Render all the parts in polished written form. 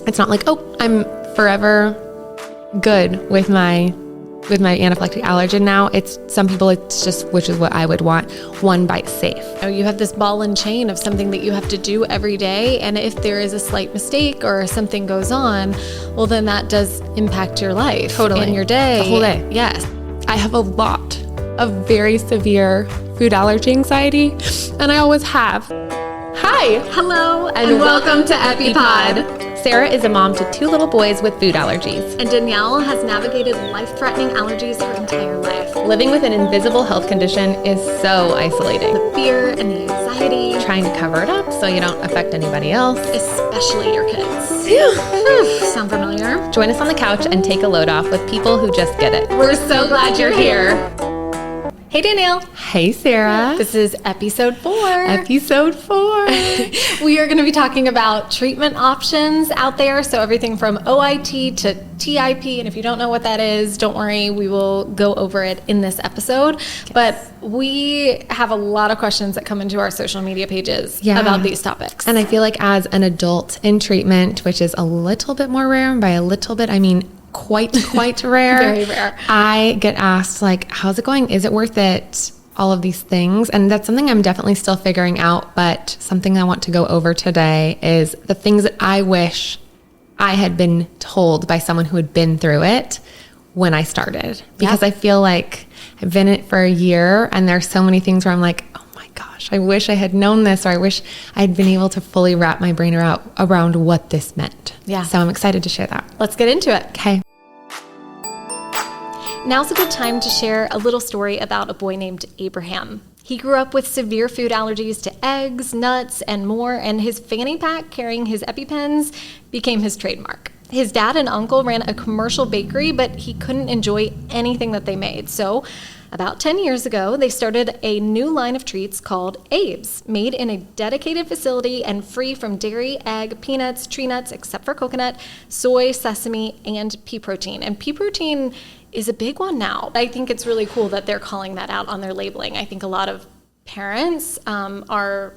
it's not like, oh, I'm forever good with my anaphylactic allergen now. It's some people, it's just, which is what I would want, one bite safe. You have this ball and chain of something that you have to do every day. And if there is a slight mistake or something goes on, well, then that does impact your life. Totally. And your day. The whole day. Yes. I have a lot of very severe food allergy anxiety, and I always have. Hi. Hello. And welcome to EpiPod. Sarah is a mom to 2 little boys with food allergies. And Danielle has navigated life-threatening allergies her entire life. Living with an invisible health condition is so isolating. The fear and the anxiety. Trying to cover it up so you don't affect anybody else. Especially your kids. Sound familiar? Join us on the couch and take a load off with people who just get it. We're so glad you're here. Hey, Danielle. Hey, Sarah. This is episode 4. Episode 4. We are going to be talking about treatment options out there. So everything from OIT to TIP. And if you don't know what that is, don't worry. We will go over it in this episode. Yes. But we have a lot of questions that come into our social media pages about these topics. And I feel like as an adult in treatment, which is a little bit more rare, and by a little bit, I mean quite rare. Very rare. I get asked, like, how's it going? Is it worth it? All of these things. And that's something I'm definitely still figuring out, but something I want to go over today is the things that I wish I had been told by someone who had been through it when I started. Because I feel like I've been in it for a year, and there's so many things where I'm like, oh my gosh, I wish I had known this, or I wish I had been able to fully wrap my brain around what this meant. Yeah. So I'm excited to share that. Let's get into it. Okay. Now's a good time to share a little story about a boy named Abraham. He grew up with severe food allergies to eggs, nuts, and more, and his fanny pack carrying his EpiPens became his trademark. His dad and uncle ran a commercial bakery, but he couldn't enjoy anything that they made. So about 10 years ago, they started a new line of treats called Abe's, made in a dedicated facility and free from dairy, egg, peanuts, tree nuts, except for coconut, soy, sesame, and pea protein. And pea protein is a big one now. I think it's really cool that they're calling that out on their labeling. I think a lot of parents are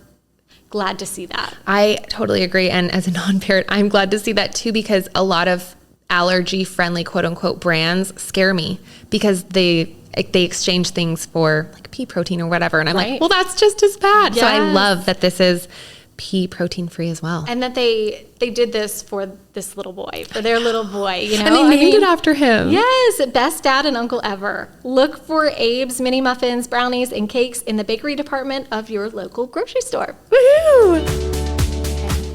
glad to see that. I totally agree. And as a non-parent, I'm glad to see that too, because a lot of allergy-friendly, quote-unquote, brands scare me because they exchange things for like pea protein or whatever. And I'm like, well, that's just as bad. Yes. So I love that this is pea protein free as well. And that they did this for this little boy, for their little boy, you know? And they named it after him. Yes, best dad and uncle ever. Look for Abe's mini muffins, brownies, and cakes in the bakery department of your local grocery store. Woohoo!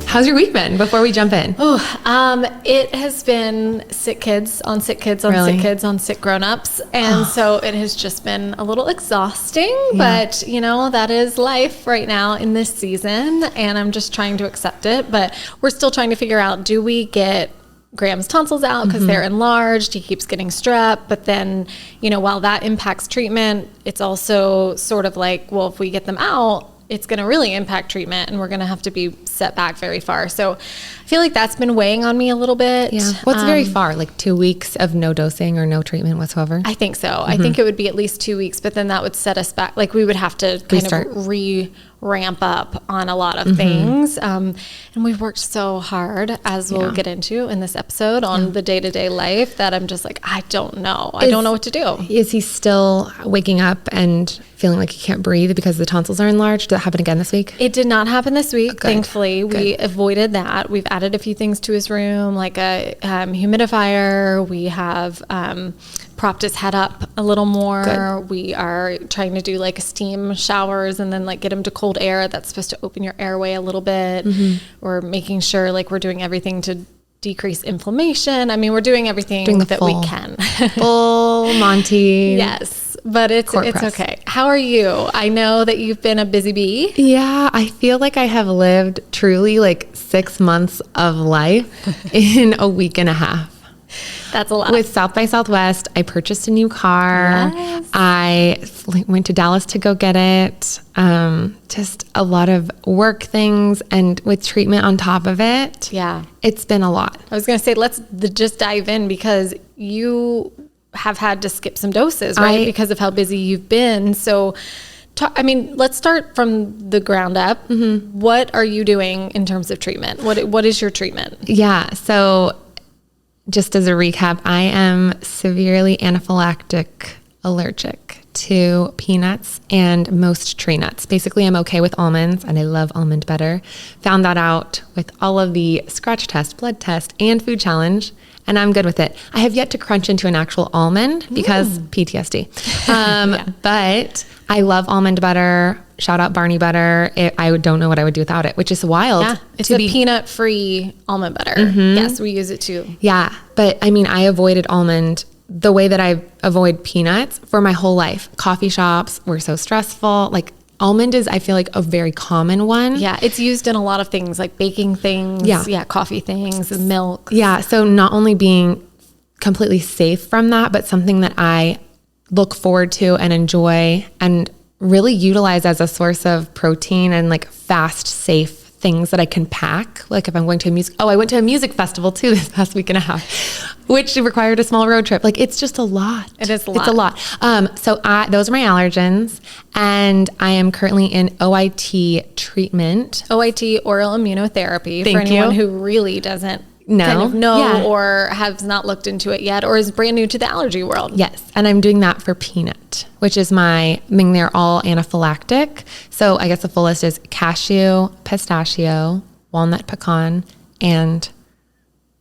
How's your week been before we jump in? It has been sick kids on sick kids on Really? sick kids on sick grown-ups. And so it has just been a little exhausting, but you know, that is life right now in this season. And I'm just trying to accept it, but we're still trying to figure out, do we get Graham's tonsils out because they're enlarged? He keeps getting strep, but then, you know, while that impacts treatment, it's also sort of like, well, if we get them out, it's going to really impact treatment and we're going to have to be set back very far. So I feel like that's been weighing on me a little bit. Yeah. What's very far? Like 2 weeks of no dosing or no treatment whatsoever? I think so. I think it would be at least 2 weeks, but then that would set us back. Like we would have to kind of ramp up on a lot of things. And we've worked so hard, as we'll get into in this episode, on the day-to-day life that I'm just like, I don't know. I don't know what to do. Is he still waking up and feeling like he can't breathe because the tonsils are enlarged? Did that happen again this week? It did not happen this week. Good. Thankfully, we avoided that. We've added a few things to his room, like a humidifier. We have propped his head up a little more. Good. We are trying to do like steam showers and then like get him to cold air. That's supposed to open your airway a little bit. We're making sure like we're doing everything to decrease inflammation. I mean, we're doing everything that we can. Full Monty. Yes, but it's okay. How are you? I know that you've been a busy bee. Yeah, I feel like I have lived truly like 6 months of life in a week and a half. That's a lot. With South by Southwest, I purchased a new car. Yes. I went to Dallas to go get it. Just a lot of work things, and with treatment on top of it. Yeah. It's been a lot. I was going to say, let's just dive in, because you have had to skip some doses, right? Because of how busy you've been. So let's start from the ground up. Mm-hmm. What are you doing in terms of treatment? What is your treatment? Yeah. So just as a recap, I am severely anaphylactic allergic to peanuts and most tree nuts. Basically, I'm okay with almonds and I love almond butter. Found that out with all of the scratch test, blood test, and food challenge, and I'm good with it. I have yet to crunch into an actual almond because PTSD. But I love almond butter. Shout out Barney butter. I don't know what I would do without it, which is wild. Yeah, it's a peanut-free almond butter. Mm-hmm. Yes, we use it too. Yeah, but I mean, I avoided almond the way that I avoid peanuts for my whole life. Coffee shops were so stressful. Like almond is, I feel like, a very common one. Yeah, it's used in a lot of things like baking things. Yeah, coffee things, milk. Yeah, so not only being completely safe from that, but something that I look forward to and enjoy and really utilize as a source of protein and like fast, safe things that I can pack. Like if I'm going to I went to a music festival too this past week and a half, which required a small road trip. Like it's just a lot. It is a lot. It's a lot. So those are my allergens, and I am currently in OIT treatment. OIT, oral immunotherapy. Thank for anyone you. who really doesn't know or has not looked into it yet or is brand new to the allergy world. Yes. And I'm doing that for peanut, which is they're all anaphylactic. So I guess the full list is cashew, pistachio, walnut, pecan, and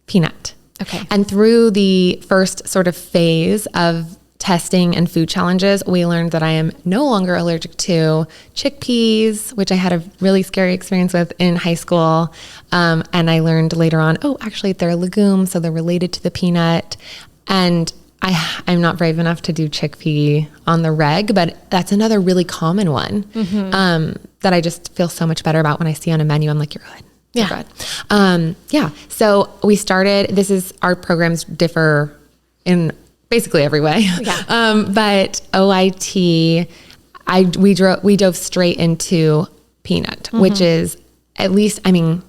peanut. Okay. And through the first sort of phase of testing and food challenges, we learned that I am no longer allergic to chickpeas, which I had a really scary experience with in high school. And I learned later on, actually they're a legume, so they're related to the peanut. And I'm not brave enough to do chickpea on the reg, but that's another really common one that I just feel so much better about when I see on a menu. I'm like, you're good. Yeah. So we started, our programs differ in basically every way. Yeah. But OIT, we dove straight into peanut, which is at least, and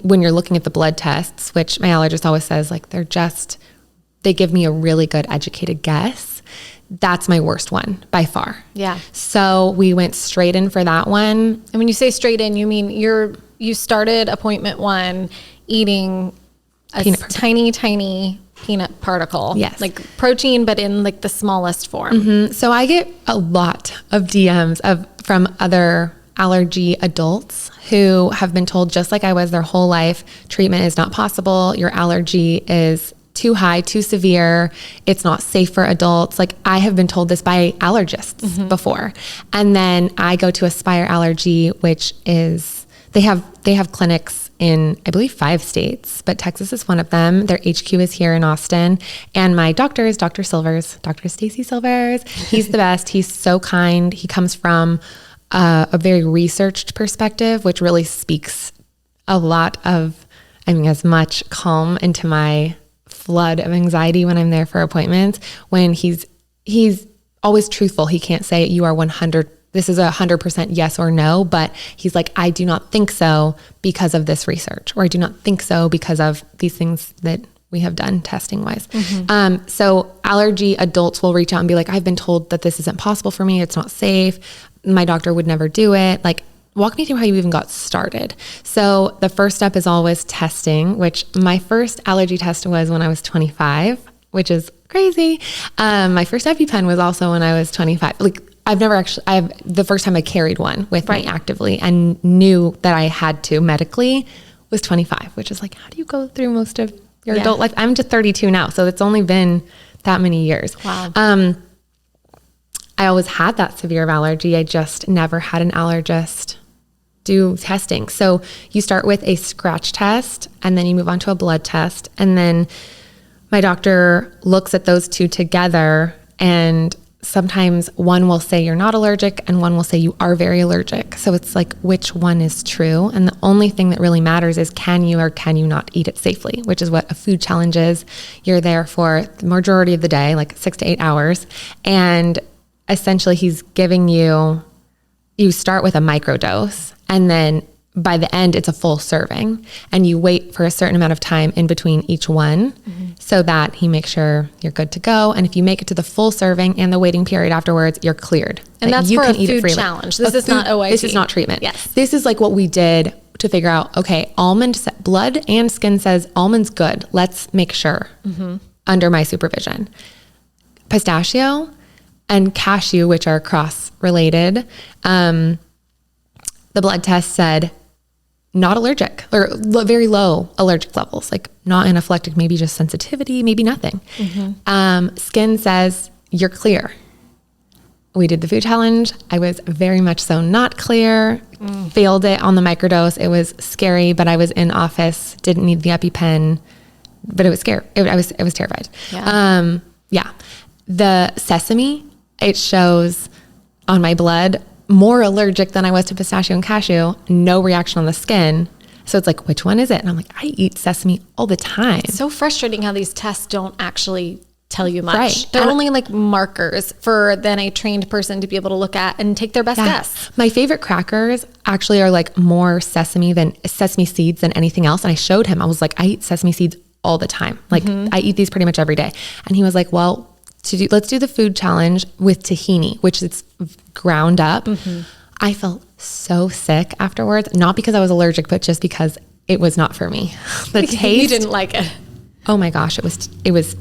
when you're looking at the blood tests, which my allergist always says, like, they give me a really good educated guess. That's my worst one by far. Yeah. So we went straight in for that one. And when you say straight in, you mean you started appointment 1 eating a tiny peanut particle. Yes. Like protein, but in like the smallest form. Mm-hmm. So I get a lot of DMs from other allergy adults who have been told, just like I was their whole life, treatment is not possible. Your allergy is too high, too severe. It's not safe for adults. Like I have been told this by allergists before. And then I go to Aspire Allergy, which is, they have clinics in, I believe, 5 states, but Texas is one of them. Their HQ is here in Austin. And my doctor is Dr. Silvers, Dr. Stacy Silvers. He's the best. He's so kind. He comes from a very researched perspective, which really speaks a lot of, as much calm into my flood of anxiety when I'm there for appointments. When he's always truthful. He can't say you are 100% yes or no, but he's like, I do not think so because of this research, or I do not think so because of these things that we have done testing wise. So allergy adults will reach out and be like, I've been told that this isn't possible for me. It's not safe. My doctor would never do it. Like, walk me through how you even got started. So the first step is always testing, which my first allergy test was when I was 25, which is crazy. My first EpiPen was also when I was 25. Like, the first time I carried one with me actively and knew that I had to medically was 25, which is like, how do you go through most of your adult life? I'm just 32 now, so it's only been that many years. Wow. I always had that severe of allergy. I just never had an allergist do testing. So you start with a scratch test and then you move on to a blood test. And then my doctor looks at those two together, and sometimes one will say you're not allergic and one will say you are very allergic. So it's like, which one is true? And the only thing that really matters is can you or can you not eat it safely, which is what a food challenge is. You're there for the majority of the day, like 6 to 8 hours. And essentially he's giving you start with a microdose, and then by the end it's a full serving, and you wait for a certain amount of time in between each one. so that he makes sure you're good to go. And if you make it to the full serving and the waiting period afterwards, you're cleared. And that's you for can a eat it food freely. challenge. This is not OIT. This is not treatment. Yes. This is like what we did to figure out, okay, blood and skin says almond's good. Let's make sure under my supervision. Pistachio and cashew, which are cross-related, the blood test said not allergic or very low allergic levels, like not anaphylactic, maybe just sensitivity, maybe nothing. Skin says you're clear. We did the food challenge. I was very much so not clear, failed it on the microdose. It was scary, but I was in office, didn't need the EpiPen, but it was scary. I was terrified. Yeah. The sesame, it shows on my blood more allergic than I was to pistachio and cashew, no reaction on the skin. So it's like, which one is it? And I'm like, I eat sesame all the time. It's so frustrating how these tests don't actually tell you much. Right. They're only like markers for then a trained person to be able to look at and take their best guess. My favorite crackers actually are like more sesame seeds than anything else. And I showed him, I was like, I eat sesame seeds all the time. Like I eat these pretty much every day. And he was like, well, let's do the food challenge with tahini, which is ground up. I felt so sick afterwards, not because I was allergic, but just because it was not for me. The taste, You didn't like it. oh my gosh, it was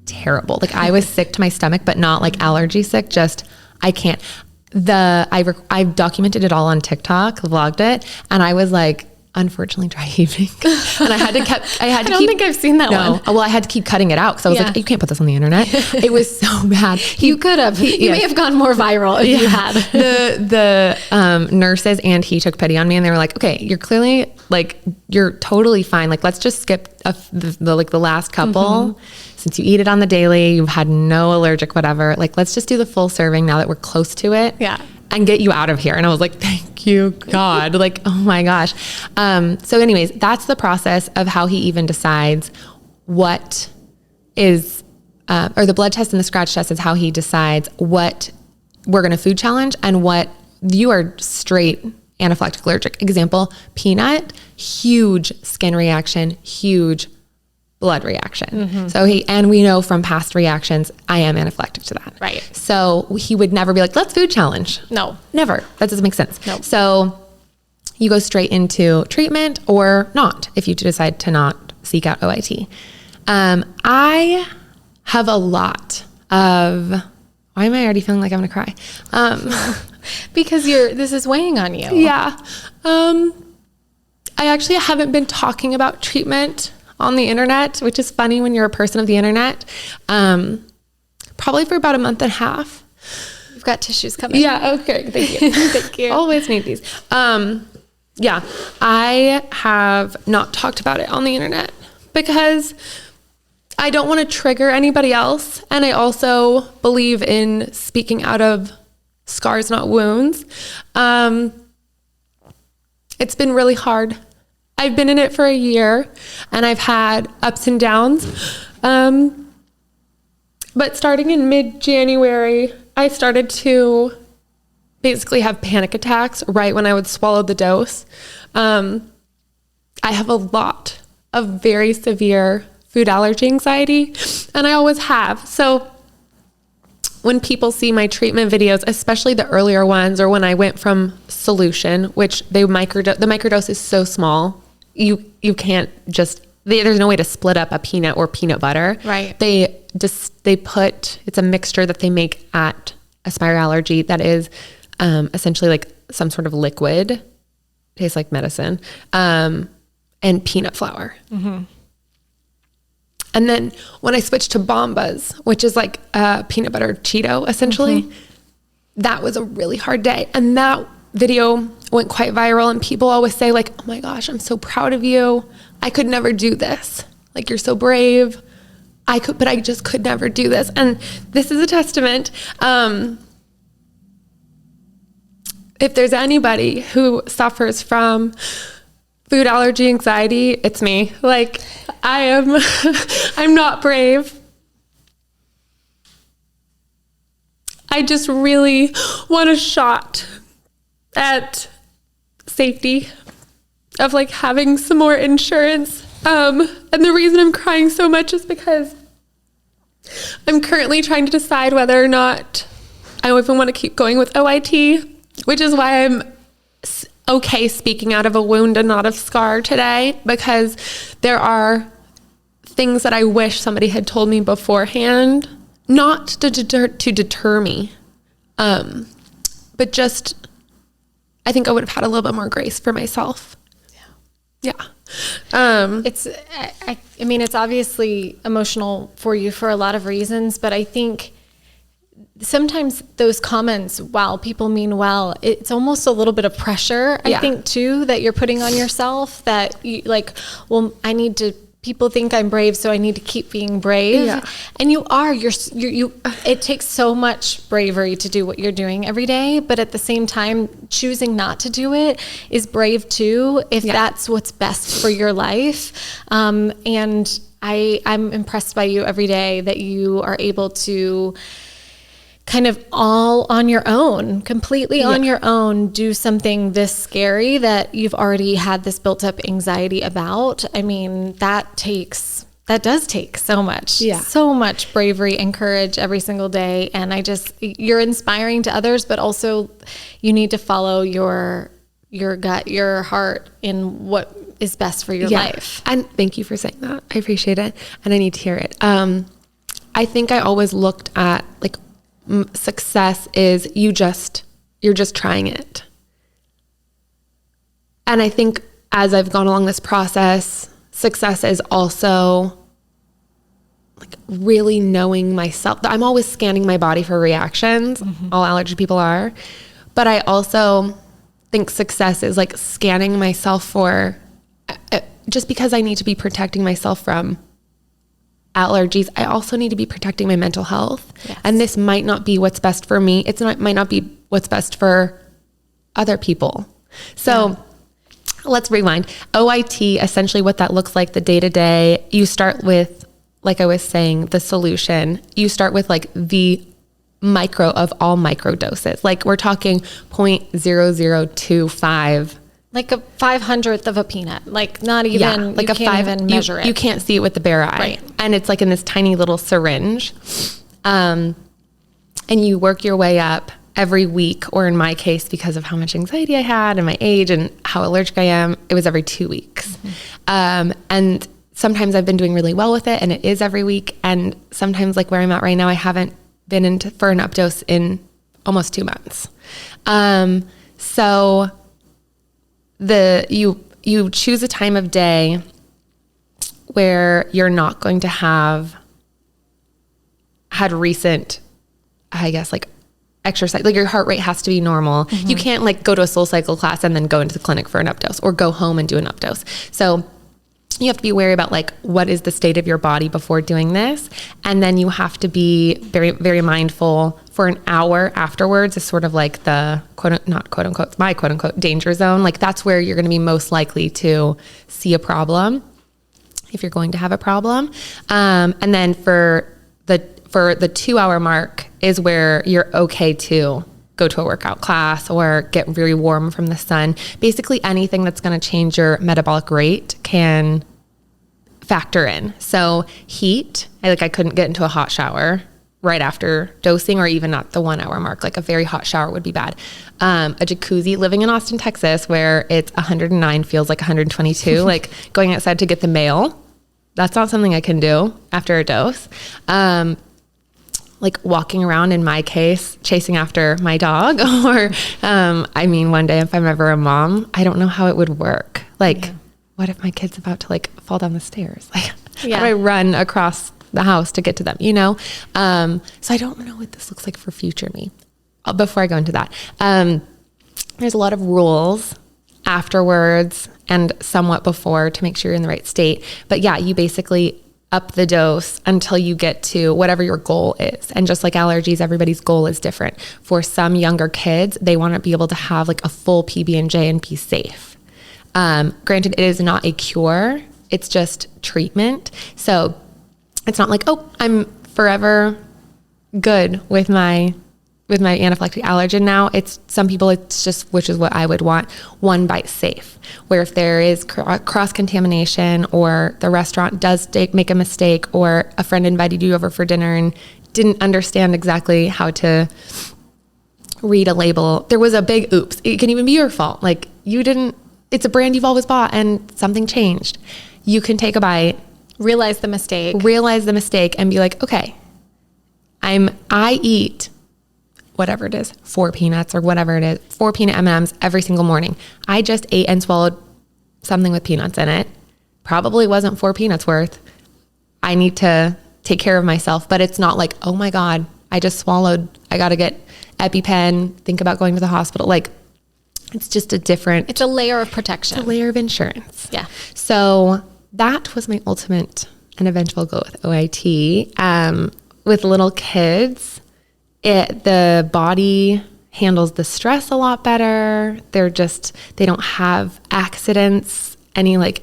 terrible. Like I was sick to my stomach, but not like allergy sick. Just I can't. I've documented it all on TikTok, vlogged it, and I was like, unfortunately dry heaving, and I had to I don't think I've seen that one. Well, I had to keep cutting it out because I was like, you can't put this on the internet. It was so bad. You could have. You may have gone more viral if you had. The nurses and he took pity on me, and they were like, okay, you're clearly like, you're totally fine. Like, let's just skip the last couple. Since you eat it on the daily, you've had no allergic, whatever. Like, let's just do the full serving now that we're close to it. Yeah. And get you out of here. And I was like, thank you, God. Like, oh my gosh. So anyways, that's the process of how he even decides what is, or the blood test and the scratch test is how he decides what we're going to food challenge and what you are straight anaphylactic allergic. Example, peanut, huge skin reaction, huge blood reaction. So and we know from past reactions, I am anaphylactic to that. Right. So he would never be like, let's food challenge. No. Never. That doesn't make sense. No. So you go straight into treatment or not if you decide to not seek out OIT. I have a lot of, why am I already feeling like I'm going to cry? Because this is weighing on you. Yeah. I actually haven't been talking about treatment on the internet, which is funny when you're a person of the internet, probably for about a month and a half. You've got tissues coming. Yeah. Okay. Thank you. Thank you. Always need these. Yeah, I have not talked about it on the internet because I don't want to trigger anybody else. And I also believe in speaking out of scars, not wounds. It's been really hard. I've been in it for a year and I've had ups and downs. But starting in mid-January, I started to basically have panic attacks right when I would swallow the dose. I have a lot of very severe food allergy anxiety, and I always have. So when people see my treatment videos, especially the earlier ones, or when I went from solution, which the microdose is so small, you can't just, there's no way to split up a peanut or peanut butter. Right. It's a mixture that they make at Aspire Allergy that is essentially like some sort of liquid, tastes like medicine, and peanut flour. And then when I switched to Bombas, which is like a peanut butter Cheeto, essentially, that was a really hard day. And that video went quite viral, and people always say like, oh my gosh, I'm so proud of you. I could never do this. Like, you're so brave. But I just could never do this. And this is a testament. If there's anybody who suffers from food allergy anxiety, it's me. Like, I'm not brave. I just really want a shot at safety of like having some more insurance. And the reason I'm crying so much is because I'm currently trying to decide whether or not I even want to keep going with OIT, which is why I'm okay speaking out of a wound and not a scar today, because there are things that I wish somebody had told me beforehand, not to deter me, but just, I think I would have had a little bit more grace for myself. Yeah. I mean, it's obviously emotional for you for a lot of reasons, but I think sometimes those comments, while people mean well, it's almost a little bit of pressure, I think too, that you're putting on yourself, that you like, well, people think I'm brave, so I need to keep being brave. Yeah. And you are, it takes so much bravery to do what you're doing every day, but at the same time, choosing not to do it is brave too, if that's what's best for your life. And I'm impressed by you every day that you are able to kind of all on your own, completely on your own, do something this scary that you've already had this built up anxiety about. I mean, that does take so much bravery and courage every single day. And you're inspiring to others, but also you need to follow your gut, your heart in what is best for your life. And thank you for saying that. I appreciate it. And I need to hear it. I think I always looked at like, success is you're just trying it. And I think as I've gone along this process, success is also like really knowing myself. I'm always scanning my body for reactions. All allergy people are. But I also think success is like scanning myself for, just because I need to be protecting myself from allergies, I also need to be protecting my mental health. Yes. And this might not be what's best for me. Might not be what's best for other people. So let's rewind. OIT, essentially what that looks like the day-to-day, you start with, like I was saying, the solution. You start with like the micro of all micro doses. Like we're talking 0.0025, like a 500th of a peanut, like not even, like you can't even measure it. You can't see it with the bare eye. Right. And it's like in this tiny little syringe. And you work your way up every week, or in my case, because of how much anxiety I had and my age and how allergic I am, it was every 2 weeks. And sometimes I've been doing really well with it and it is every week. And sometimes like where I'm at right now, I haven't been for an updose in almost 2 months. So you choose a time of day where you're not going to have had recent, I guess, like exercise, like your heart rate has to be normal. You can't like go to a SoulCycle class and then go into the clinic for an updose or go home and do an updose. So you have to be wary about like, what is the state of your body before doing this? And then you have to be very, very mindful for an hour afterwards is sort of like the my quote unquote danger zone. Like that's where you're going to be most likely to see a problem if you're going to have a problem. And then for the 2 hour mark is where you're okay to go to a workout class or get very warm from the sun. Basically anything that's going to change your metabolic rate can factor in. So heat, I couldn't get into a hot shower right after dosing or even at the 1 hour mark. Like a very hot shower would be bad. A jacuzzi, living in Austin, Texas, where it's 109 feels like 122, like going outside to get the mail. That's not something I can do after a dose. Like walking around, in my case, chasing after my dog, or, one day if I'm ever a mom, I don't know how it would work. Like, what if my kid's about to like fall down the stairs? Like, how do I run across the house to get to them, So I don't know what this looks like for future me. Before I go into that, there's a lot of rules afterwards and somewhat before to make sure you're in the right state. But yeah, you basically up the dose until you get to whatever your goal is. And just like allergies, everybody's goal is different. For some younger kids, they want to be able to have like a full PB&J and be safe. Granted, it is not a cure. It's just treatment. So it's not like, oh, I'm forever good with my with my anaphylactic allergen now, some people it's just, which is what I would want, one bite safe, where if there is cross contamination or the restaurant does make a mistake or a friend invited you over for dinner and didn't understand exactly how to read a label, there was a big oops. It can even be your fault. Like it's a brand you've always bought and something changed. You can take a bite, realize the mistake and be like, okay, I eat whatever it is, 4 peanuts or whatever it is, 4 peanut M&Ms every single morning. I just ate and swallowed something with peanuts in it. Probably wasn't 4 peanuts worth. I need to take care of myself, but it's not like, oh my God, I just swallowed, I got to get EpiPen, think about going to the hospital. Like, it's just it's a layer of protection. It's a layer of insurance. Yeah. So that was my ultimate and eventual goal with OIT. With little kids, the body handles the stress a lot better. They don't have accidents, any like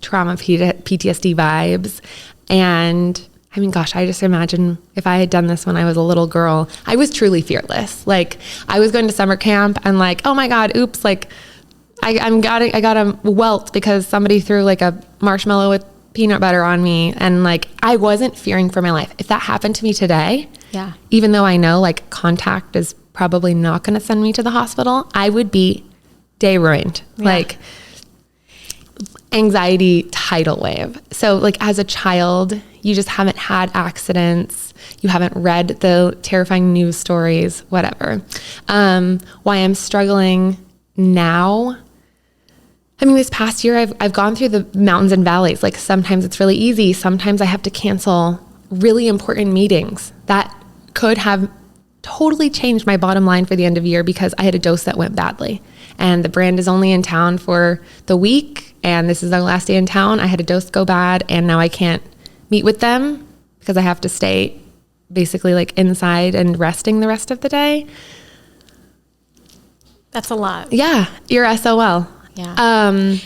trauma, PTSD vibes. And I mean, gosh, I just imagine if I had done this when I was a little girl, I was truly fearless. Like I was going to summer camp and like, oh my God, oops. Like I got a welt because somebody threw like a marshmallow with peanut butter on me. And like, I wasn't fearing for my life. If that happened to me today, yeah, even though I know like contact is probably not going to send me to the hospital, I would be day ruined. Yeah. Like anxiety tidal wave. So like as a child, you just haven't had accidents. You haven't read the terrifying news stories, whatever. Why I'm struggling now. I mean, this past year, I've gone through the mountains and valleys. Like sometimes it's really easy. Sometimes I have to cancel really important meetings that could have totally changed my bottom line for the end of year because I had a dose that went badly. And the brand is only in town for the week. And this is our last day in town. I had a dose go bad and now I can't meet with them because I have to stay basically like inside and resting the rest of the day. That's a lot. Yeah. You're SOL. Yeah.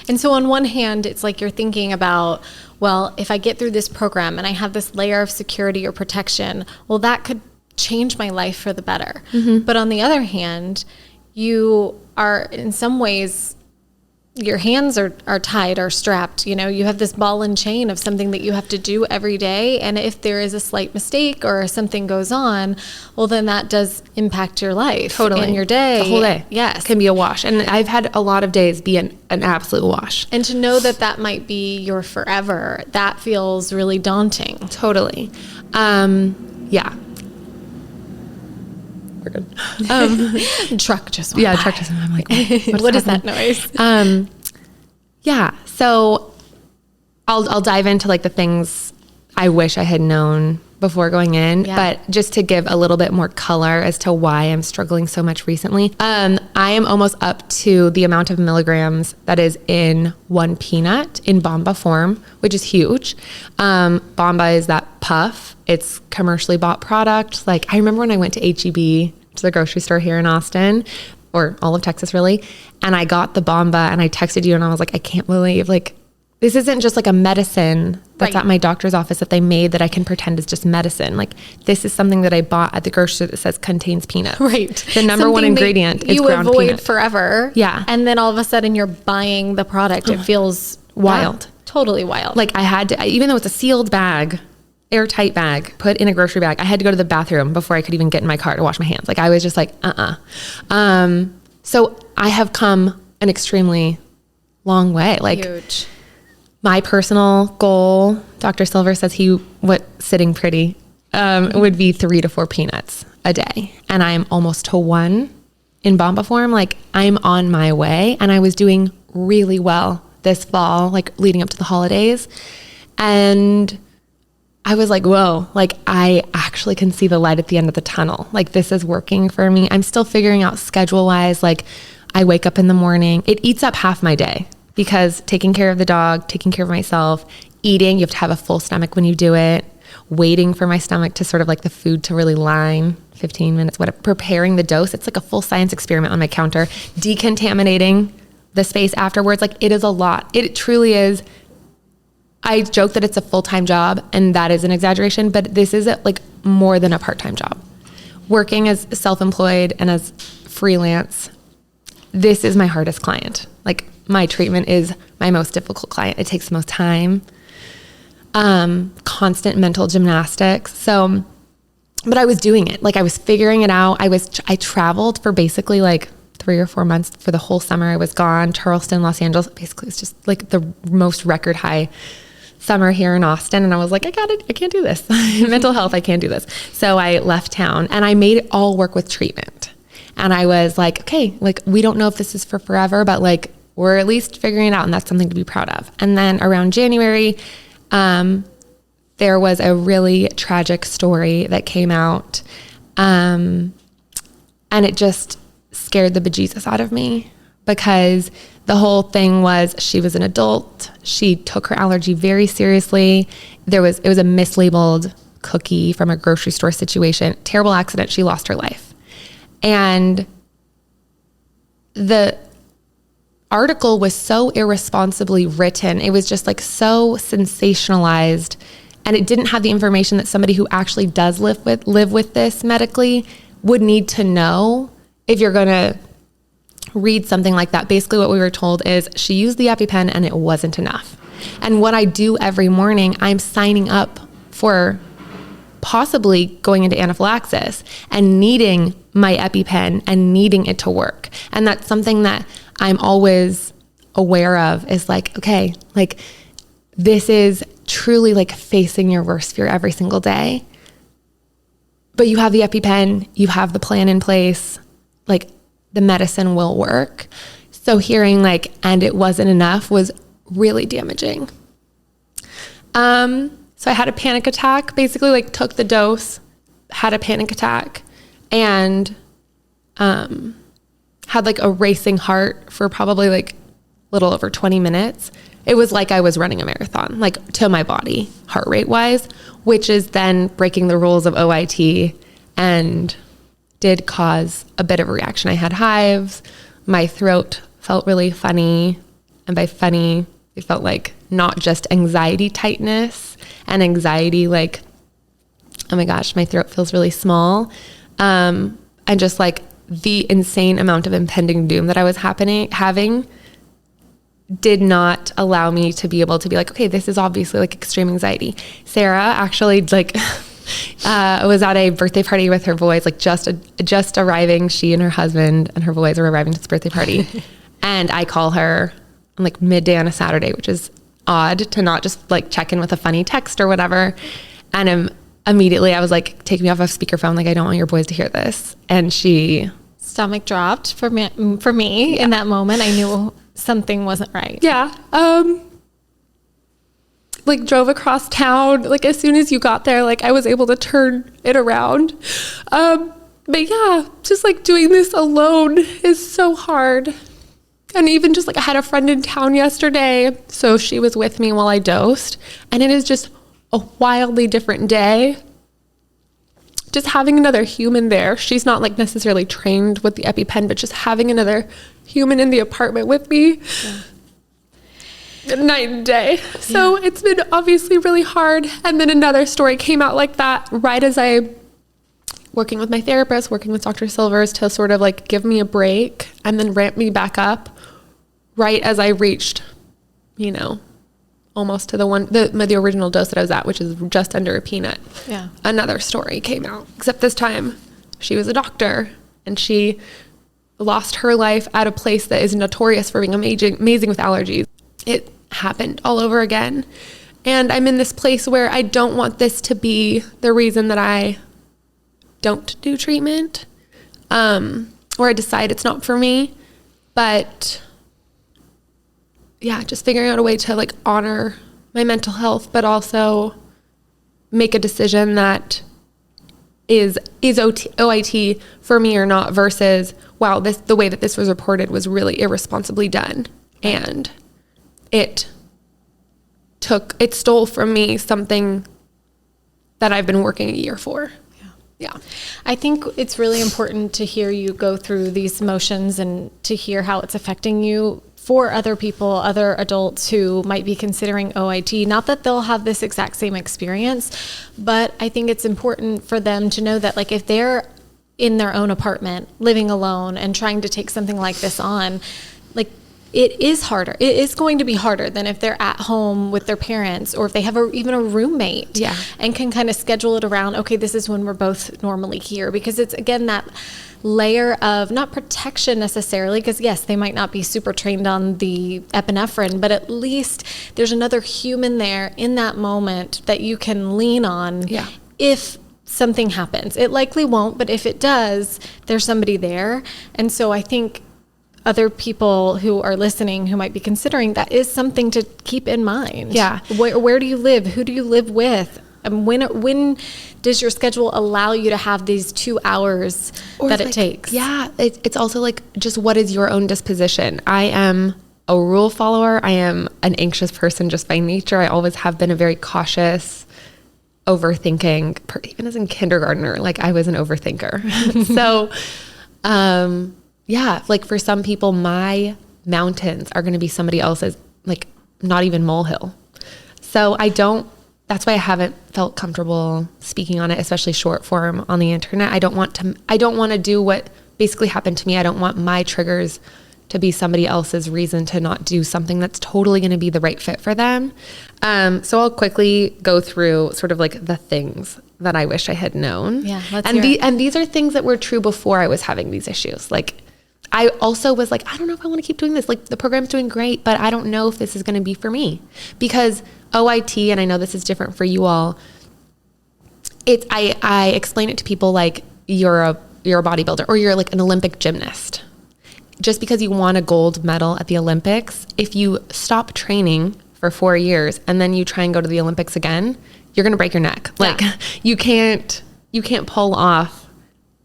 And so on one hand, it's like you're thinking about, well, if I get through this program and I have this layer of security or protection, well, that could change my life for the better. Mm-hmm. But on the other hand, you are in some ways, your hands are tied or strapped. You know, you have this ball and chain of something that you have to do every day. And if there is a slight mistake or something goes on, well, then that does impact your life. Totally. And your day. The whole day. Yes. Can be a wash. And I've had a lot of days be an absolute wash. And to know that that might be your forever, that feels really daunting. Totally. Yeah. We're good. Truck just went by. Truck just went by. I'm like, what is that noise? Yeah. So I'll dive into like the things I wish I had known before going in, but just to give a little bit more color as to why I'm struggling so much recently. I am almost up to the amount of milligrams that is in one peanut in Bomba form, which is huge. Bomba is that puff. It's commercially bought product. Like I remember when I went to HEB, to the grocery store here in Austin, or all of Texas really, and I got the Bomba and I texted you and I was like, I can't believe like, this isn't just like a medicine that's at my doctor's office that they made that I can pretend is just medicine. Like this is something that I bought at the grocery store that says contains peanuts. Right. The number one ingredient is ground peanut. You avoid forever. Yeah. And then all of a sudden you're buying the product. It feels wild. Totally wild. Like I had to, even though it's a sealed bag, airtight bag, put in a grocery bag, I had to go to the bathroom before I could even get in my car to wash my hands. Like I was just like, So I have come an extremely long way. Like huge. My personal goal, Dr. Silver says sitting pretty, would be 3 to 4 peanuts a day. And I'm almost to 1 in Bomba form. Like I'm on my way and I was doing really well this fall, like leading up to the holidays. And I was like, whoa, like I actually can see the light at the end of the tunnel. Like this is working for me. I'm still figuring out schedule wise. Like I wake up in the morning, it eats up half my day. Because taking care of the dog, taking care of myself, eating, you have to have a full stomach when you do it, waiting for my stomach to sort of like the food to really line, 15 minutes, whatever, preparing the dose. It's like a full science experiment on my counter, decontaminating the space afterwards. Like it is a lot. It truly is. I joke that it's a full-time job and that is an exaggeration, but this is like more than a part-time job. working as self-employed and as freelance, this is my hardest client. Like, my treatment is my most difficult client. It takes the most time, constant mental gymnastics. So, but I was doing it. Like, I was figuring it out. I traveled for basically like 3 or 4 months. For the whole summer I was gone. Charleston, Los Angeles. Basically, it's just like the most record high summer here in Austin. And I was like, I can't do this. Mental health, I can't do this. So I left town and I made it all work with treatment. And I was like, okay, like, we don't know if this is for forever, but like, we're at least figuring it out, and that's something to be proud of. And then around January, there was a really tragic story that came out. And it just scared the bejesus out of me, because the whole thing was, she was an adult. She took her allergy very seriously. It was a mislabeled cookie from a grocery store situation. Terrible accident. She lost her life. And the article was so irresponsibly written. It was just like so sensationalized, and it didn't have the information that somebody who actually does live with this medically would need to know if you're going to read something like that. Basically what we were told is she used the EpiPen and it wasn't enough. And what I do every morning, I'm signing up for possibly going into anaphylaxis and needing my EpiPen and needing it to work. And that's something that I'm always aware of, is like, okay, like, this is truly like facing your worst fear every single day. But you have the EpiPen, you have the plan in place, like, the medicine will work. So hearing like, and it wasn't enough, was really damaging. So I had a panic attack, basically like took the dose, had a panic attack, and had like a racing heart for probably like a little over 20 minutes. It was like I was running a marathon, like, to my body, heart rate wise, which is then breaking the rules of OIT, and did cause a bit of a reaction. I had hives. My throat felt really funny. And by funny, it felt like not just anxiety tightness and anxiety like, oh my gosh, my throat feels really small. And just like the insane amount of impending doom that I was having did not allow me to be able to be like, okay, this is obviously like extreme anxiety. Sarah actually like was at a birthday party with her boys, like just arriving. She and her husband and her boys are arriving to this birthday party. And I call her on like midday on a Saturday, which is odd to not just like check in with a funny text or whatever. And immediately I was like, take me off of speakerphone. Like, I don't want your boys to hear this. And she... Stomach dropped for me yeah. In that moment. I knew something wasn't right. Yeah. Like, drove across town. Like, as soon as you got there, like, I was able to turn it around. But yeah, just like doing this alone is so hard. And even just like, I had a friend in town yesterday, so she was with me while I dosed, and it is just a wildly different day. Just having another human there. She's not like necessarily trained with the EpiPen, but just having another human in the apartment with me. Yeah. Night and day. So it's been obviously really hard. And then another story came out like that right as I working with my therapist, working with Dr. Silvers to sort of like give me a break and then ramp me back up right as I reached, you know, almost to the original dose that I was at, which is just under a peanut. Yeah. Another story came out, except this time she was a doctor and she lost her life at a place that is notorious for being amazing with allergies. It happened all over again. And I'm in this place where I don't want this to be the reason that I don't do treatment, or I decide it's not for me. But yeah, just figuring out a way to like honor my mental health, but also make a decision that is OIT for me or not, versus, wow, the way that this was reported was really irresponsibly done. And it stole from me something that I've been working a year for. Yeah. I think it's really important to hear you go through these motions and to hear how it's affecting you for other people, other adults who might be considering OIT. Not that they'll have this exact same experience, but I think it's important for them to know that, like, if they're in their own apartment, living alone and trying to take something like this on, like, it is harder. It is going to be harder than if they're at home with their parents, or if they have even a roommate, and can kind of schedule it around, okay, this is when we're both normally here. Because it's, again, that layer of not protection necessarily, because yes, they might not be super trained on the epinephrine, but at least there's another human there in that moment that you can lean on if something happens. It likely won't, but if it does, there's somebody there. And so I think other people who are listening who might be considering, that is something to keep in mind. Yeah. Where do you live? Who do you live with? And when does your schedule allow you to have these 2 hours that it takes? Yeah. It's also like, just what is your own disposition? I am a rule follower. I am an anxious person just by nature. I always have been a very cautious, overthinking, even as a kindergartner, like I was an overthinker. So, yeah, like for some people, my mountains are going to be somebody else's, like not even molehill. So that's why I haven't felt comfortable speaking on it, especially short form on the internet. I don't want to do what basically happened to me. I don't want my triggers to be somebody else's reason to not do something that's totally going to be the right fit for them. So I'll quickly go through sort of like the things that I wish I had known. Yeah, and these are things that were true before I was having these issues. Like, I also was like, I don't know if I want to keep doing this. Like, the program's doing great, but I don't know if this is going to be for me. Because OIT, and I know this is different for you all, I explain it to people like you're a bodybuilder, or you're like an Olympic gymnast. Just because you won a gold medal at the Olympics, if you stop training for 4 years and then you try and go to the Olympics again, you're going to break your neck. Like, you can't pull off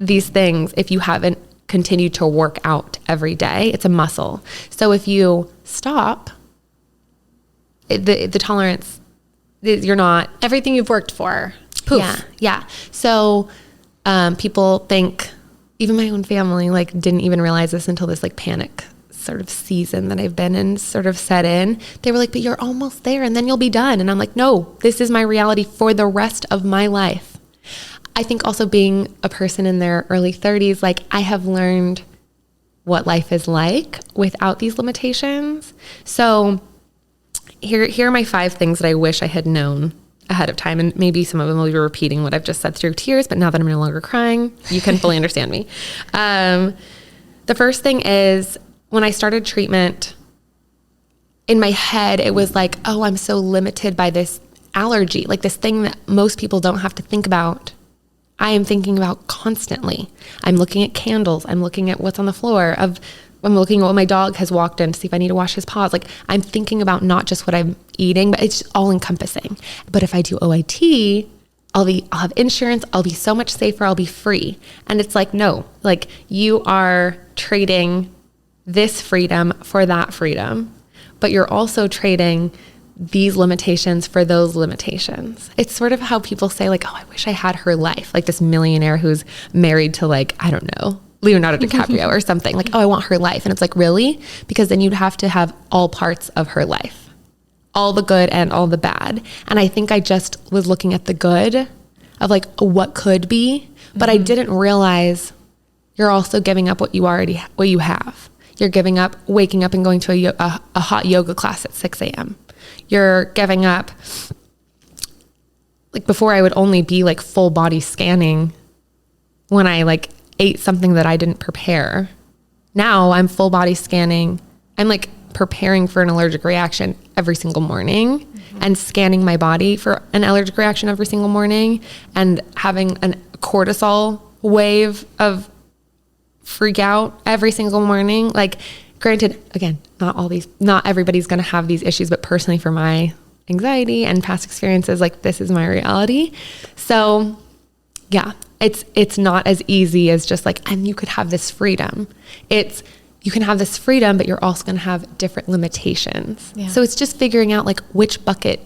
these things if you haven't continued to work out every day. It's a muscle. So if you stop, the tolerance, you're not... Everything you've worked for, poof. Yeah. So people think, even my own family, like, didn't even realize this until this like panic sort of season that I've been in sort of set in. They were like, but you're almost there and then you'll be done. And I'm like, no, this is my reality for the rest of my life. I think also being a person in their early 30s, like, I have learned what life is like without these limitations. So here are my 5 things that I wish I had known ahead of time. And maybe some of them will be repeating what I've just said through tears, but now that I'm no longer crying, you can fully understand me. The first thing is, when I started treatment, in my head, it was like, oh, I'm so limited by this allergy, like this thing that most people don't have to think about. I am thinking about constantly. I'm looking at candles. I'm looking at what's on the floor. I'm looking at what my dog has walked in to see if I need to wash his paws. Like, I'm thinking about not just what I'm eating, but it's all encompassing. But if I do OIT, I'll have insurance. I'll be so much safer. I'll be free. And it's like, no, like, you are trading this freedom for that freedom, but you're also trading these limitations for those limitations. It's sort of how people say, like, oh, I wish I had her life. Like this millionaire who's married to, like, I don't know, Leonardo DiCaprio or something. Like, oh, I want her life. And it's like, really? Because then you'd have to have all parts of her life, all the good and all the bad. And I think I just was looking at the good of like what could be, but I didn't realize you're also giving up what you have. You're giving up waking up and going to a hot yoga class at 6 a.m. You're giving up, like, before I would only be like full body scanning when I like ate something that I didn't prepare. Now I'm full body scanning. I'm like preparing for an allergic reaction every single morning and scanning my body for an allergic reaction every single morning and having a cortisol wave of freak out every single morning. Like, granted, again, not everybody's going to have these issues, but personally for my anxiety and past experiences, like, this is my reality. So yeah, it's not as easy as just like, and you could have this freedom. You can have this freedom, but you're also going to have different limitations. Yeah. So it's just figuring out like which bucket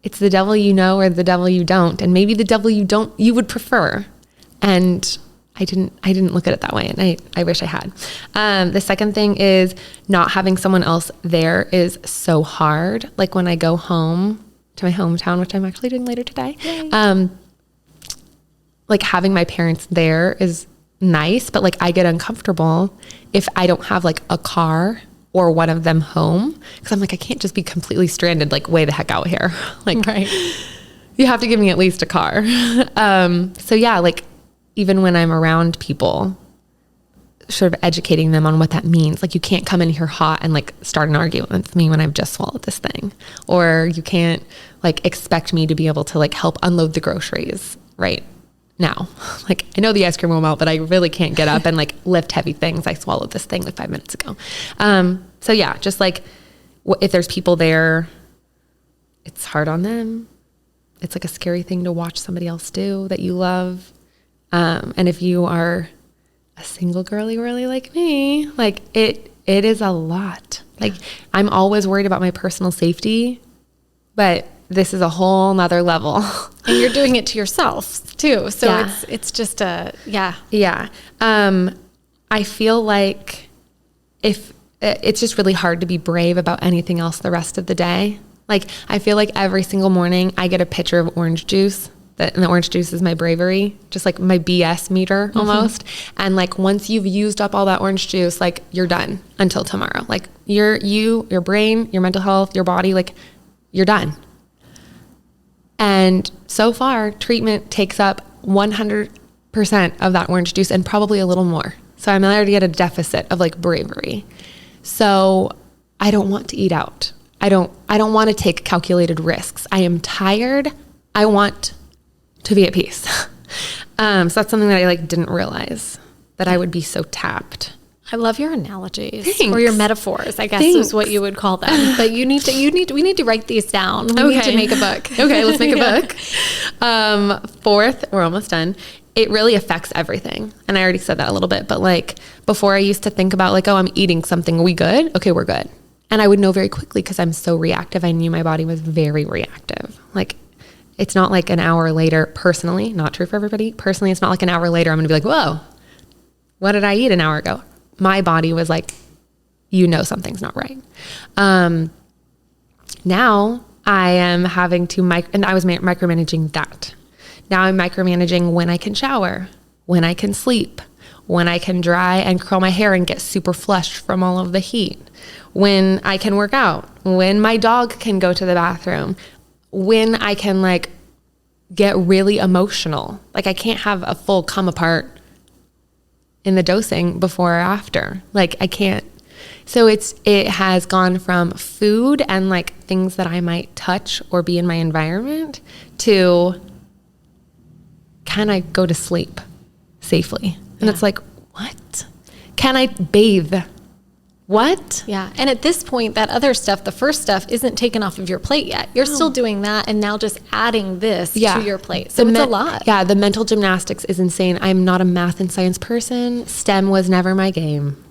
it's the devil you know or the devil you don't. And maybe the devil you would prefer. And I didn't look at it that way, and I wish I had. The second thing is not having someone else there is so hard. Like, when I go home to my hometown, which I'm actually doing later today, like having my parents there is nice, but like I get uncomfortable if I don't have like a car or one of them home. Cause I'm like, I can't just be completely stranded, like way the heck out here. Like, Right. You have to give me at least a car. So yeah, like even when I'm around people, sort of educating them on what that means. Like you can't come in here hot and like start an argument with me when I've just swallowed this thing. Or you can't like expect me to be able to like help unload the groceries right now. Like I know the ice cream will melt, but I really can't get up and like lift heavy things. I swallowed this thing like 5 minutes ago. So yeah, just like if there's people there, it's hard on them. It's like a scary thing to watch somebody else do that you love. And if you are a single girly really like me, like it is a lot. Like I'm always worried about my personal safety, but this is a whole nother level. And you're doing it to yourself too. So Yeah. it's just yeah. Yeah. I feel like if it's just really hard to be brave about anything else the rest of the day. Like I feel like every single morning I get a pitcher of orange juice. And the orange juice is my bravery, just like my BS meter almost. And like once you've used up all that orange juice, like you're done until tomorrow. Like your brain, your mental health, your body, like you're done. And so far, treatment takes up 100% of that orange juice and probably a little more. So I'm already at a deficit of like bravery. So I don't want to eat out. I don't want to take calculated risks. I am tired. I want to be at peace. So that's something that I like didn't realize that I would be so tapped. I love your analogies. Thanks. Or your metaphors, I guess is what you would call them. But we need to write these down. We need to make a book. Okay, let's make a book. Fourth, we're almost done. It really affects everything. And I already said that a little bit, but like before I used to think about like, oh, I'm eating something. Are we good? Okay, we're good. And I would know very quickly because I'm so reactive. I knew my body was very reactive. Like it's not like an hour later, personally, not true for everybody. Personally, it's not like an hour later, I'm going to be like, whoa, what did I eat an hour ago? My body was like, you know, something's not right. Now I am having to and I was micromanaging that. Now I'm micromanaging when I can shower, when I can sleep, when I can dry and curl my hair and get super flushed from all of the heat, when I can work out, when my dog can go to the bathroom, when I can like get really emotional. Like I can't have a full come apart in the dosing before or after. Like I can't. So it has gone from food and like things that I might touch or be in my environment to can I go to sleep safely? And it's like, what? Can I bathe? What? Yeah. And at this point, that other stuff, the first stuff, isn't taken off of your plate yet. You're still doing that and now just adding this to your plate. So it's a lot. Yeah. The mental gymnastics is insane. I'm not a math and science person. STEM was never my game.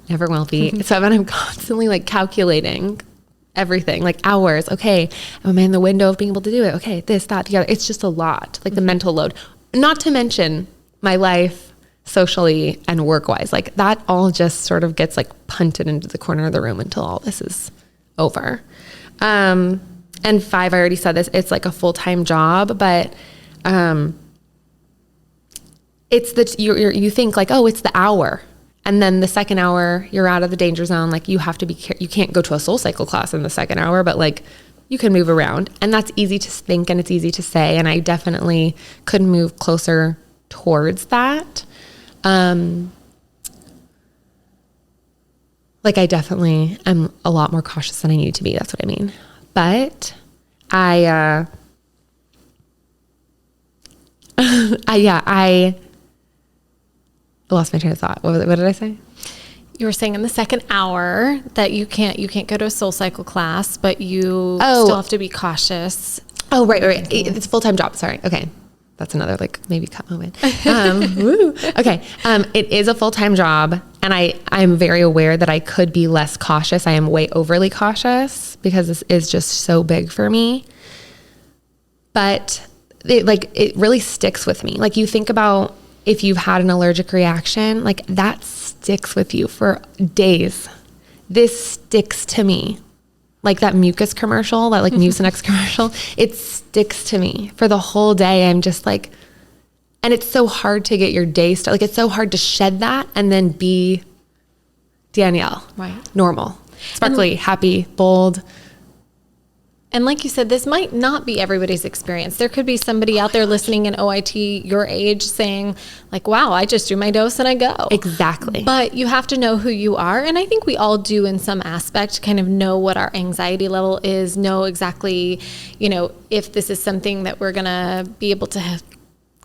Never will be. So I'm constantly like calculating everything, like hours. Okay. Am I in the window of being able to do it? Okay. This, that, the other. It's just a lot. Like the mental load. Not to mention my life socially and work-wise, like that all just sort of gets like punted into the corner of the room until all this is over. And 5, I already said this, it's like a full-time job, but it's that you think like, oh, it's the hour. And then the second hour you're out of the danger zone. Like you have to you can't go to a soul cycle class in the second hour, but like you can move around, and that's easy to think and it's easy to say. And I definitely could move closer towards that. Like I definitely am a lot more cautious than I need to be. That's what I mean. But I lost my train of thought. What did I say? You were saying in the second hour that you can't go to a soul cycle class, but you still have to be cautious. Oh, right. It's a full-time job. Sorry. Okay. That's another like maybe cut moment. Woo. Okay. It is a full-time job, and I'm very aware that I could be less cautious. I am way overly cautious because this is just so big for me. But it really sticks with me. Like you think about if you've had an allergic reaction, like that sticks with you for days. This sticks to me. Like that mucus commercial, that like Mucinex commercial, it sticks to me for the whole day. I'm just like, And it's so hard to get your day started. Like, it's so hard to shed that and then be Danielle. Right. Normal, sparkly, happy, bold. And like you said, this might not be everybody's experience. There could be somebody out there listening in OIT your age saying like, wow, I just do my dose and I go. Exactly. But you have to know who you are. And I think we all do in some aspect kind of know what our anxiety level is, know exactly, you know, if this is something that we're going to be able to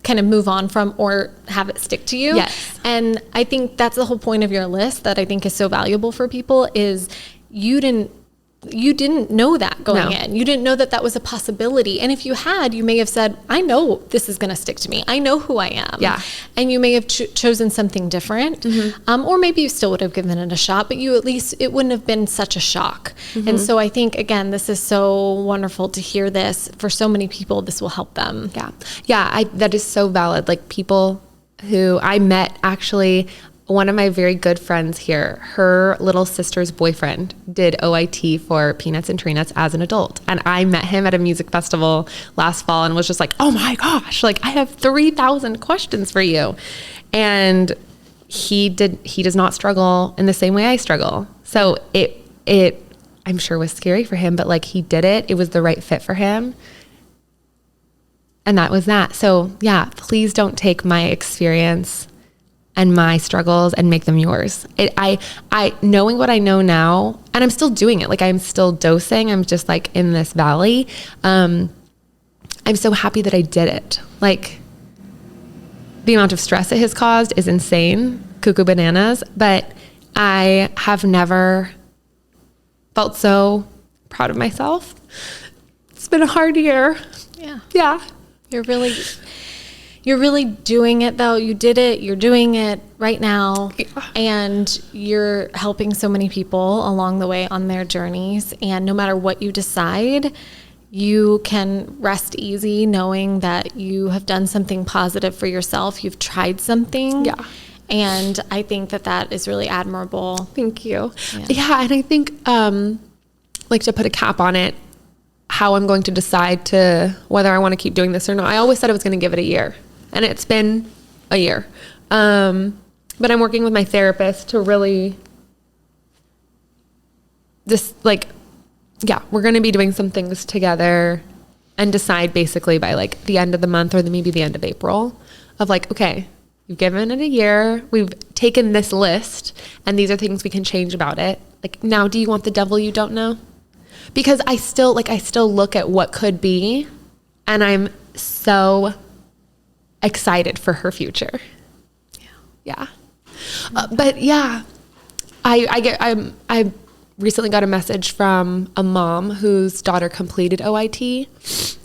kind of move on from or have it stick to you. Yes. And I think that's the whole point of your list that I think is so valuable for people is you didn't know that going in. You didn't know that that was a possibility. And if you had, you may have said, I know this is going to stick to me. I know who I am. Yeah. And you may have chosen something different. Or maybe you still would have given it a shot, but you at least, it wouldn't have been such a shock. And so I think, again, this is so wonderful to hear this. For so many people, this will help them. Yeah. Yeah. That is so valid. Like, people who I met, actually, one of my very good friends here, her little sister's boyfriend did OIT for Peanuts and Tree Nuts as an adult. And I met him at a music festival last fall and was just like, oh my gosh, like, I have 3,000 questions for you. And he does not struggle in the same way I struggle. So it I'm sure was scary for him, but like, he did it. It was the right fit for him. And that was that. So yeah, please don't take my experience and my struggles and make them yours. I knowing what I know now, and I'm still doing it. Like, I'm still dosing. I'm just like in this valley. I'm so happy that I did it. Like, the amount of stress it has caused is insane, cuckoo bananas, but I have never felt so proud of myself. It's been a hard year. Yeah. Yeah. You're really doing it though. You did it. You're doing it right now. Yeah. And you're helping so many people along the way on their journeys. And no matter what you decide, you can rest easy knowing that you have done something positive for yourself. You've tried something. Yeah. And I think that is really admirable. Thank you. Yeah. And I think, like, to put a cap on it, how I'm going to decide to whether I want to keep doing this or not. I always said I was going to give it a year. And it's been a year. But I'm working with my therapist to really we're going to be doing some things together and decide basically by like the end of the month or maybe the end of April of like, okay, you've given it a year. We've taken this list and these are things we can change about it. Like, now, do you want the devil you don't know? Because I still look at what could be, and I'm so excited for her future. Yeah. But yeah, I recently got a message from a mom whose daughter completed OIT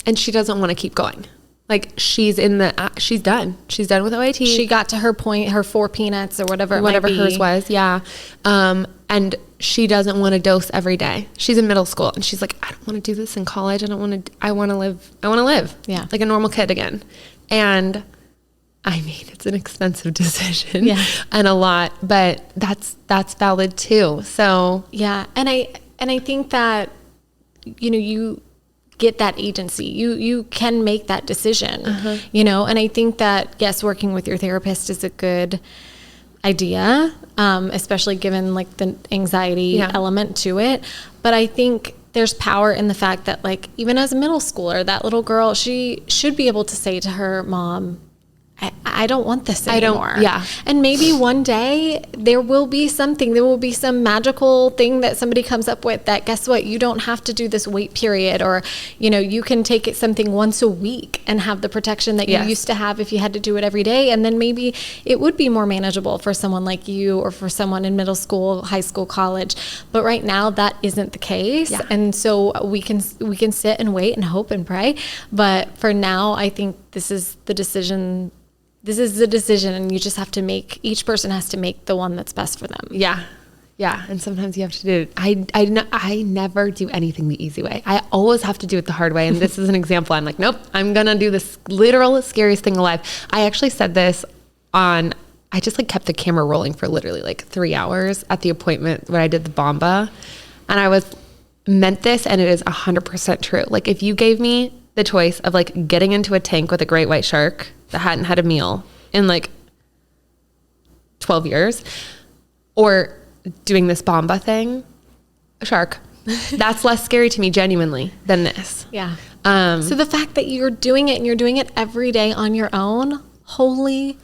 and she doesn't want to keep going. Like, she's done. She's done with OIT. She got to her point, her 4 peanuts or whatever hers was. Yeah. And she doesn't want to dose every day. She's in middle school and she's like, I don't want to do this in college. I want to live. Yeah. Like a normal kid again. And I mean, it's an expensive decision and a lot, but that's valid too. So yeah. And I think that, you know, you get that agency, you can make that decision, you know? And I think that, yes, working with your therapist is a good idea, especially given like the anxiety element to it. But I think there's power in the fact that, like, even as a middle schooler, that little girl, she should be able to say to her mom, I don't want this anymore. And maybe one day there will be some magical thing that somebody comes up with that, guess what, you don't have to do this wait period, or, you know, you can take it something once a week and have the protection that you used to have if you had to do it every day. And then maybe it would be more manageable for someone like you or for someone in middle school, high school, college. But right now that isn't the case. And so we can sit and wait and hope and pray. But for now, I think this is the decision, and you just have to each person has to make the one that's best for them. Yeah. And sometimes you have to do it. I never do anything the easy way. I always have to do it the hard way. And this is an example. I'm like, nope, I'm going to do this literal scariest thing alive. I actually said this I just like kept the camera rolling for literally like 3 hours at the appointment when I did the Bomba. And I meant this, and it is 100% true. Like, if you gave me the choice of like getting into a tank with a great white shark that hadn't had a meal in like 12 years, or doing this Bomba thing, a shark. That's less scary to me genuinely than this. Yeah. So the fact that you're doing it and you're doing it every day on your own, holy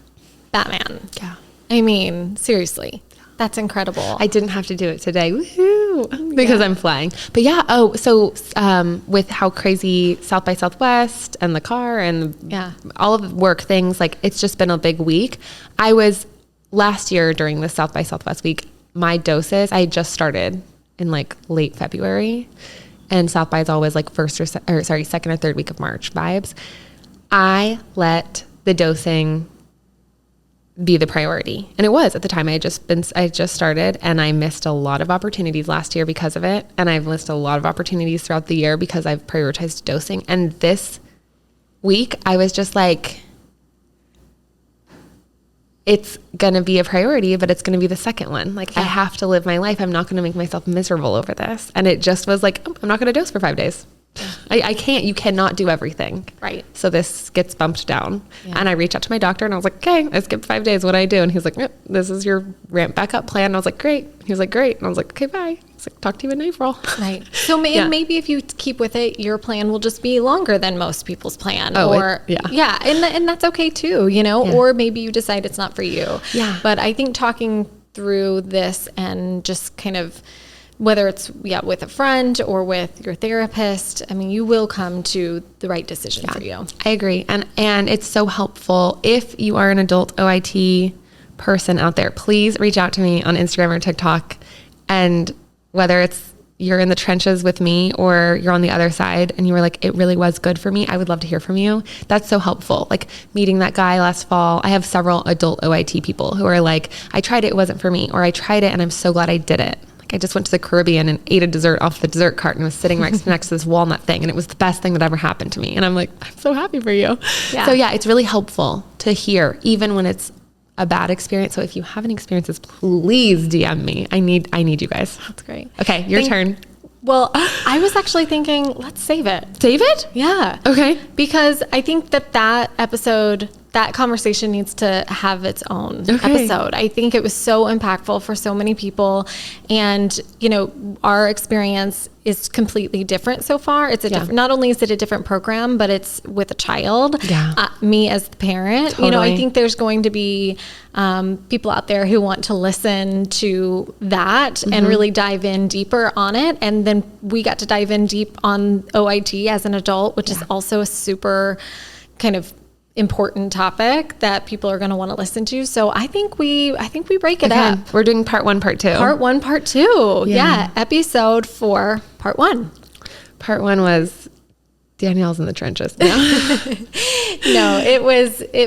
Batman. Yeah. I mean, seriously, that's incredible. I didn't have to do it today. Woohoo! Because I'm flying. But yeah, so with how crazy South by Southwest and the car and all of the work things, like it's just been a big week. I was last year during the South by Southwest week, my doses, I just started in like late February, and South by is always like second or third week of March vibes. I let the dosing be the priority, and it was at the time. I just started, and I missed a lot of opportunities last year because of it, and I've missed a lot of opportunities throughout the year because I've prioritized dosing. And this week I was just like, it's going to be a priority, but it's going to be the second one. Like, I have to live my life. I'm not going to make myself miserable over this. And it just was like, I'm not going to dose for 5 days. I can't. You cannot do everything. Right. So this gets bumped down. Yeah. And I reached out to my doctor and I was like, okay, I skipped 5 days. What do I do? And he was like, yep, this is your ramp back up plan. And I was like, great. He was like, great. And I was like, okay, bye. He's like, talk to you in April. Right. So maybe if you keep with it, your plan will just be longer than most people's plan. Yeah. And that's okay too, you know, or maybe you decide it's not for you. Yeah. But I think talking through this and just kind of, whether it's with a friend or with your therapist, I mean, you will come to the right decision for you. I agree. And it's so helpful. If you are an adult OIT person out there, please reach out to me on Instagram or TikTok. And whether it's you're in the trenches with me or you're on the other side and you were like, it really was good for me, I would love to hear from you. That's so helpful. Like meeting that guy last fall, I have several adult OIT people who are like, I tried it wasn't for me, or I tried it and I'm so glad I did it. I just went to the Caribbean and ate a dessert off the dessert cart and was sitting next to this walnut thing. And it was the best thing that ever happened to me. And I'm like, I'm so happy for you. Yeah. So yeah, it's really helpful to hear, even when it's a bad experience. So if you have any experiences, please DM me. I need you guys. That's great. Okay. Your turn. Well, I was actually thinking, let's save it. Save it? Yeah. Okay. Because I think that episode, that conversation needs to have its own episode. I think it was so impactful for so many people. And, you know, our experience is completely different so far. It's a different, not only is it a different program, but it's with a child. Yeah. Me as the parent, totally. You know, I think there's going to be people out there who want to listen to that and really dive in deeper on it. And then we got to dive in deep on OIT as an adult, which is also a super kind of important topic that people are going to want to listen to. So I think we break it up. We're doing part 1, part 2. Part 1, part 2. Yeah. Episode 4, part 1. Part 1 was Danielle's in the trenches. No, no, it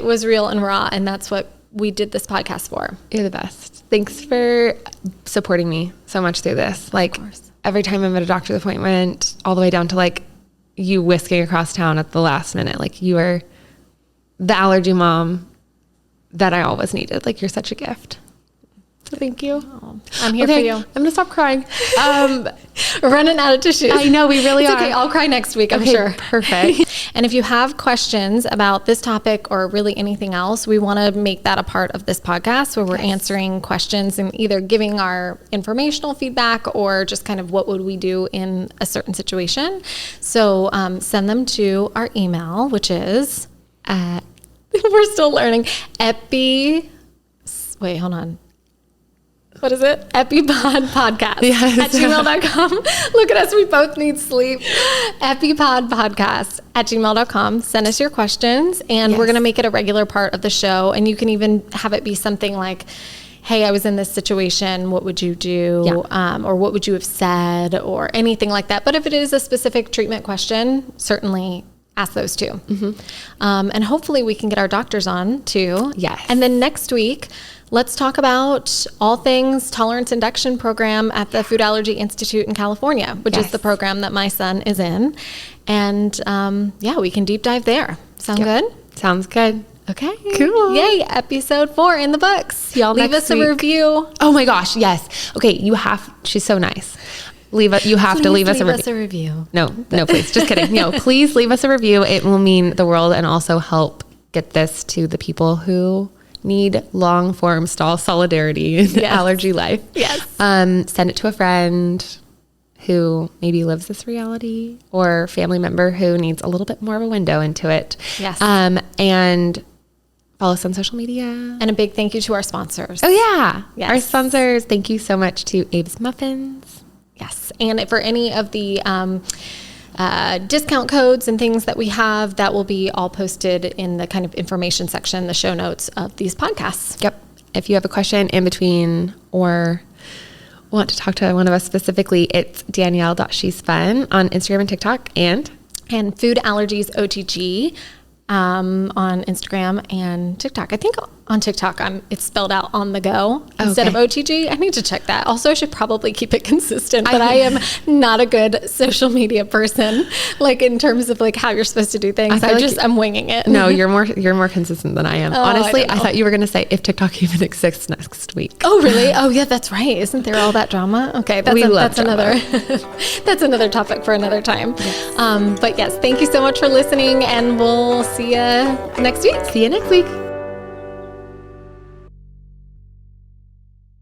was real and raw. And that's what we did this podcast for. You're the best. Thanks for supporting me so much through this. Like every time I'm at a doctor's appointment, all the way down to like you whisking across town at the last minute. Like you are the allergy mom that I always needed. Like you're such a gift. So thank you. Oh, I'm here for you. I'm going to stop crying. We're running out of tissues. I know, we really are. Okay, I'll cry next week, I'm sure. Perfect. And if you have questions about this topic or really anything else, we want to make that a part of this podcast where we're answering questions and either giving our informational feedback or just kind of what would we do in a certain situation. So send them to our email, which is we're still learning. Wait, hold on. What is it? EpiPodPodcast at gmail.com. Look at us. We both need sleep. EpiPodPodcast at gmail.com. Send us your questions and we're going to make it a regular part of the show. And you can even have it be something like, hey, I was in this situation. What would you do? Or what would you have said? Or anything like that. But if it is a specific treatment question, certainly ask those too. And hopefully we can get our doctors on too. Yes. And then next week, let's talk about all things tolerance induction program at the Food Allergy Institute in California, which is the program that my son is in. And we can deep dive there. Sound good? Sounds good. Okay. Cool. Yay. Episode 4 in the books. Y'all leave us a review. Oh my gosh. Yes. Okay. She's so nice. You have to leave us a review. No, please. Just kidding. No, please leave us a review. It will mean the world and also help get this to the people who need long form stall solidarity in allergy life. Yes. Send it to a friend who maybe lives this reality, or family member who needs a little bit more of a window into it. Yes. And follow us on social media. And a big thank you to our sponsors. Oh yeah. Yes. Our sponsors. Thank you so much to Abe's Muffins. Yes. And for any of the discount codes and things that we have, that will be all posted in the kind of information section, the show notes of these podcasts. Yep. If you have a question in between or want to talk to one of us specifically, it's Danielle.she'sfun on Instagram and TikTok, and Food Allergies OTG on Instagram and TikTok. I think on TikTok it's spelled out on the go instead of OTG. I need to check that. Also, I should probably keep it consistent, but I am not a good social media person, like in terms of like how you're supposed to do things. I'm winging it. No, you're more consistent than I am. Honestly, I thought you were going to say if TikTok even exists next week. Oh, really? Oh, yeah, that's right. Isn't there all that drama? Okay, that's another that's another topic for another time. Yes. But yes, thank you so much for listening, and we'll see you next week. See you next week.